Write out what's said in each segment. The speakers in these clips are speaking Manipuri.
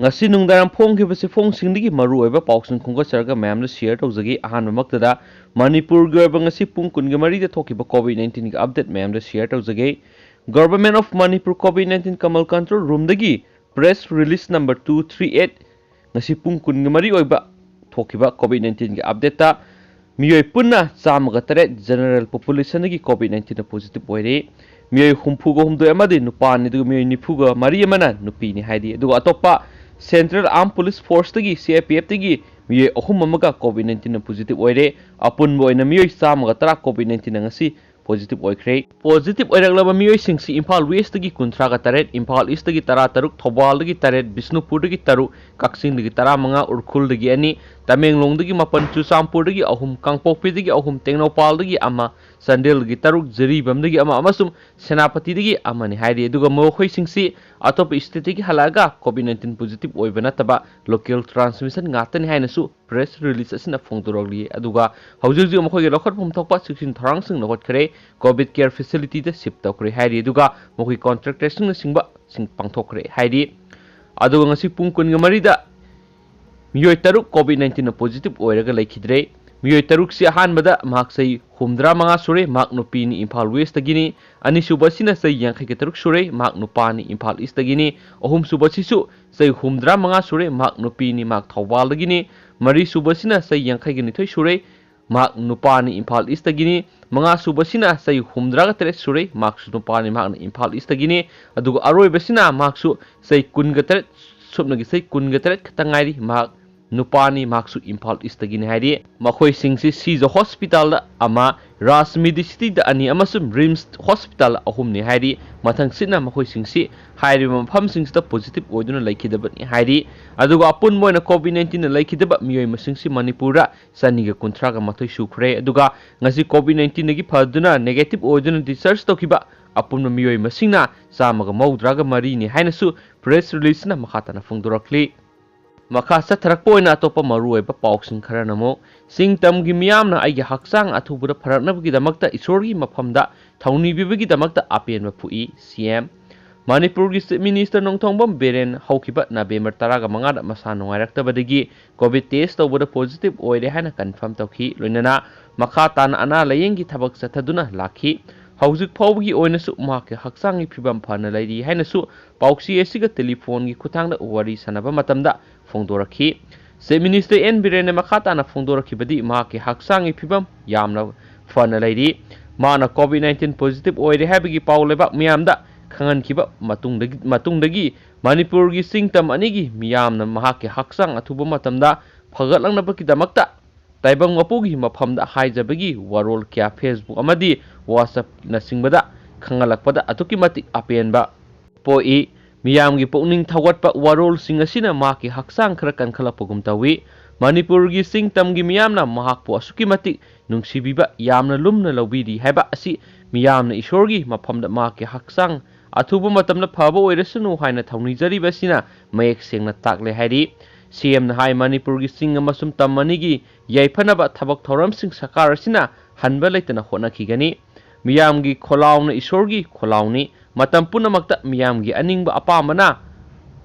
ngasi nungdaram phongkhibase phongsingi maruoiba pausing khunggasarga mayamna share tawjagi ahanbamaktada manipur gi oiba ngasi pung 13 da thokiba covid-19 gi update mayamda share tawjagi government of manipur covid-19 kamal control room dagi press release number 238 ngasi pung 13 oiba thokiba covid-19 gi update ta miyoi punna chamaga tare general population gi covid-19 positive oire miyoi humpuga humdoi amadi nupani du miyoi nifuga mari amana nupini haidi du atopa Central Armed Police Force tagi CIPF tagi miyoi ahum amaga COVID-19 positive oire apun boy na miyoi chamaga tara COVID-19 ngasi positive oikre positive oiraglaba miyoi singsi Imphal West tagi kunthraga taret Imphal East tagi tara taruk Thobal tagi taret Bisnupur tagi taru Kaksing tagi tara manga Urkhul tagi ani Tamenglong tagi mapan Chusampur tagi ahum Kangpokpi tagi ahum Tengnopal tagi ama Sandel tagi taruk Jeribam tagi ama amasum Senapati tagi ama ni haidi aduga mokhoi singsi atop state tagi halaga COVID-19 positive oibana taba local transmission ngatani hainasu press release asina phongdorogli aduga haujuju mokhoi lokhot phum thokpa siksin tharang sing nokhot khare covid care facility da ship tokre haidi aduga mokhoi contractor sing singba sing pangthokre haidi aduga ngasi pung kun ngamari da miyoi taruk COVID-19 positive oiraga laikhidre miyoi taruk si ahanbada maksai humdra manga sure mak nupi ni Imphal West tagini ani subasina sai yangkai ke taruk sure mak nupani Imphal East tagini ohum subasisu sai humdra manga sure mak nupi ni mak Thawbal tagini mari subasina sai yangkai gini thoi sure mak nupani Imphal East tagini manga subasina sai humdra ga tere sure mak nupani mak Imphal East tagini aduga aroi basina mak su sai kun ga tere subnagi sai kun ga tere khatangai mak nupani maksu Imphal East tagini haidi makhoi singsi Sijo Hospital ama Ras Medicity da ani amasum Rims Hospital ahumni haidi mathang sina makhoi singsi hairi mafam singsta positive oiduna laikhidabani haidi aduga apun moina COVID-19 na laikhidaba miyoi masingsi Manipura saniga kunthraga mathoi sukhre aduga ngasi COVID-19 nagi phaduna negative oiduna discharge tokiba apun miyoi masingna samaga maudraga mari ni hainasu press release na makhatana phongdorakli Makasa Trakpoina Topa Maru Paokhum Karanamo, Sing Tam Gimiamna Aya Haksang Atubura Paranabgi Damakta Isori Mapamda, Tony Bibigi Damakta Apian Mapui, CM, Manipur State Minister Nongtongbom Biren, Hokibat Nabemer Taraga Mangada Masano Director Badigi, COVID test over the positive oil Hana confirm Toki, Lunana, Makatan Ana Layengi Tabak Sataduna, Laki. Hauzik Paugi Oinasu Marke Haksangi Pibam Pana Lady Hainasu, Pauxi Esiga telephone Kutanga Wari Sanaba Matamda, Fongdoraki. Se Minister N. Birene Makatana Fongdoraki Badi Marke Haksangi Pibam, Yamna Fana Lady, Mana COVID-19 positive oil Habigi Paulebak Miamda, Kangan Kiba Matungdagi, Manipurgi Singtam Anigi, Miamna Mahake Haksang Atuba Matamda, Pagalang Nabaki Damakta. Taibang mapugi maphamda haijabagi warol kya Facebook amadi WhatsApp na singbada khangalakpada atuki matik apenba poi miyamgi pokning thawatpa warol singasina maki haksang khara kankhalapugum tawi Manipurgi singtamgi miyamna mahakpo asuki matik nungsibiba yamna lumna lawbidi haiba asi miyamna isorgi maphamda maki haksang athuba matamna phaba oirasunu haina thawnijari basina mayek sengna takle hairi CM na hai Manipurgi sing amasum tamanigi yaifanaba thabak thoram sing sakarasina hanba laitana honakigani miyamgi kholauna isorgi kholauni matam punamakta miyamgi aningba apamana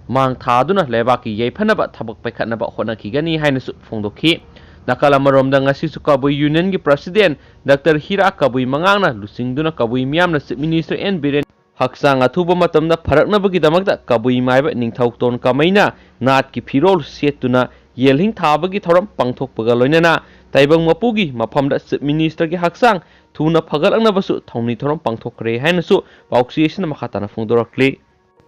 mang thaduna lebaki yaifanaba thabak paikhatnaba honakigani hainasu phongdokhi nakala maromda ngasi su kabui union gi president Dr. Hira kabui mangangna lusingduna kabui miyamna chief minister N. Biren Haksang athuba matamda pharaknabagi damakta kabui maiba ningthauton kamaina nat ki phirol setuna yelhing thabagi thoram pangthokpaga loinana taibang mapugi maphamda minister gi haksang thuna phagalangnabasu thongni thoram pangthokre hainasu pauksiyesina makhatana phongdorakli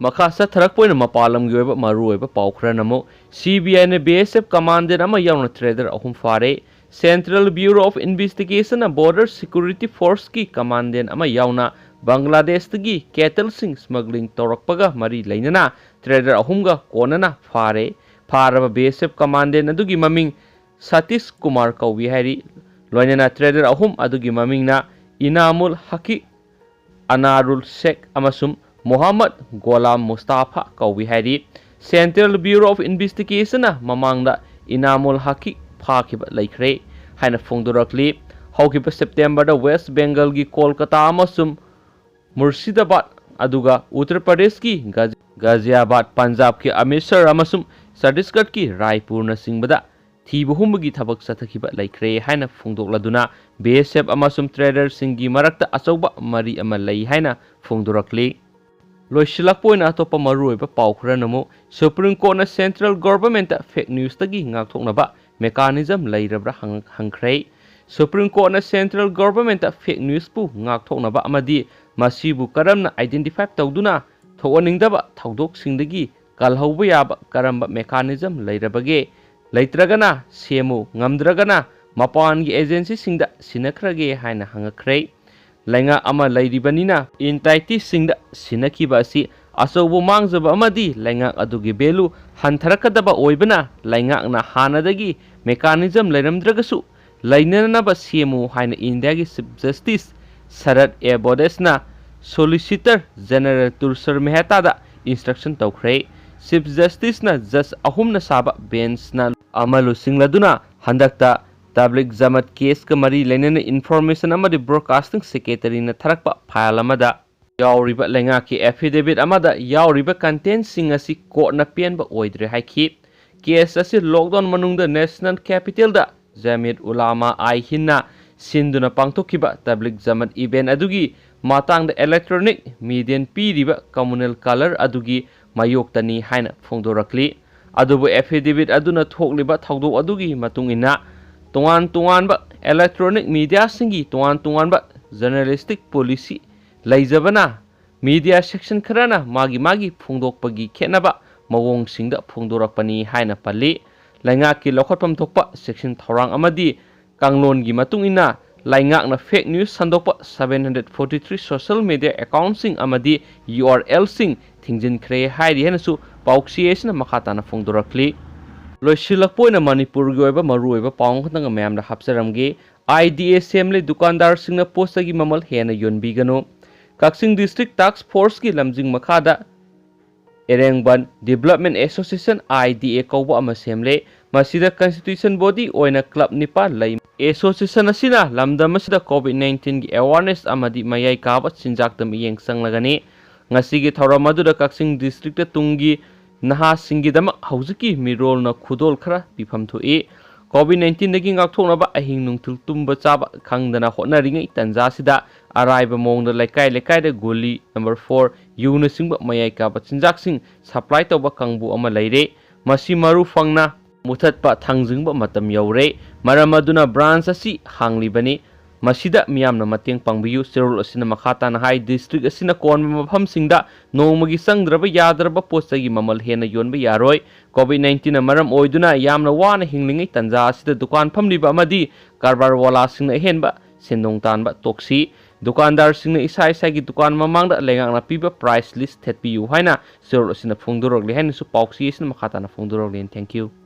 makhasa tharakpoina mapalam gi oiba maru oiba paukranamo CBI ne BSF commander ama yauna trader ahum fare Central Bureau of Investigation and Border Security Force ki commander ama yauna Bangladesh tagi cattle sing smuggling torakpaga mari lainana trader ahumga konana fare faraba BSF commandant adugi maming Satish Kumar Kawi hari loinana trader ahum adugi maming na Inamul Haki Anarul Sheikh amasum Muhammad Golam Mustafa Kawi hari Central Bureau of Investigation na mamangda Inamul Haki phakiba laikre haina phongdorakli haukiba September da West Bengal gi Kolkata amasum Murshidabad aduga Uttar Pradesh ki Ghaziabad Punjab ki Amritsar amasum Chhattisgarh ki Raipur na singbada thiba humbagi thabak sathakhiba laikre haina phongdokladuna BSF amasum trader singi marakta achauba mari ama lai haina phongdorakli loisilakpoina atopa maruoiba pau khara namu Supreme Court na Central Government ta fake news tagi ngakthoknaba mechanism lairabra hangkhrei Supreme Court na Central Government ta fake news pu ngakthoknaba amadi masibu karamna identify tawduna thowaningdaba thaudok singdagi kalhauba yaba karamba mechanism lairabage laitragana semu ngamdragana mapan gi agency singda sinakhrage haina hangakhrei lainga ama lairibanina intaiti singda sinakiba asi asobu mangjaba amadi lainga adugi belu hantharakadaba oibana lainga na hanadagi mechanism lairamdragasu lainanaba semu haina India gi Chief Justice Sharad A Bodesna Solicitor General Tursar Mehta da instruction tawkhrei Chief Justice na Judge ahum na saba bench na amalu singladuna handakta Tablik Zamat case ka mari lainana information amadi broadcasting secretary na tharakpa file amada yauriba lenga ki affidavit amada yauriba content sing asi court na penba oidre haiki case asi lockdown manungda national capital da Jamid Ulama ai hinna sinduna pangthokiba Tablik Zamat event adugi matangda electronic median piriba communal color adugi mayoktani haina phongdorakli adubu affidavit aduna thokliba thawdo adugi matungina tungan ba electronic media singi tungan ba journalistic policy laijabana media section kharana magi phongdokpagi khenaba mawong singda phongdorakpani haina palli lainga ki lokhotpam thokpa section thorang amadi kanglon gi matungina lainga na fake news sandokpa 743 social media accounts sing amadi URL sing thingjin khre hairi henasu pauksiesna makhatana phongdorakli loisilakpoina Manipur gi oiba maruoiba paung khatanga mayamda hapsaramge IDA semle dukandar singna postagi mamal hena yonbigano Kaksing District Task Force ki lamjing makhada Erengban Development Association IDA kauba ama semle masida constitution body oina club nipa lai association asina lamdam asida COVID-19 gi awareness amadi mayai kaba sinjakdam yeng sanglagani ngasigi thauramadu Kaksing District ta tungi naha singidama hauziki mirol na khudol khara pifam thoi COVID-19 dagi ngakthoknaba ahing nungthil tumba chaba khangdana hotnaringai tanja sida araiba mongda lekai da goli number 4 yuna singba mayai ka bachinjak sing supply tawba kangbu ama leire masi maru fangna muthatpa thangjingba matam yaure maramaduna branch asi hanglibani masida miyamna mateng pangbiyu serol asina makhata na hai district asina kon mafam singda nongmagi sangdraba yadraba postagi mamal hena yonba yaroi COVID-19 na maram oiduna yamna wana hinglingai tanja asida dukan phamliba amadi karbar wala singna henba sendong tanba toksi dukandar singna isa gi dukan mamangda lengang na piba price list thetpiyu haina serol asina phongdorokli haina su pauksi asina makhata na phongdorokli. Thank you.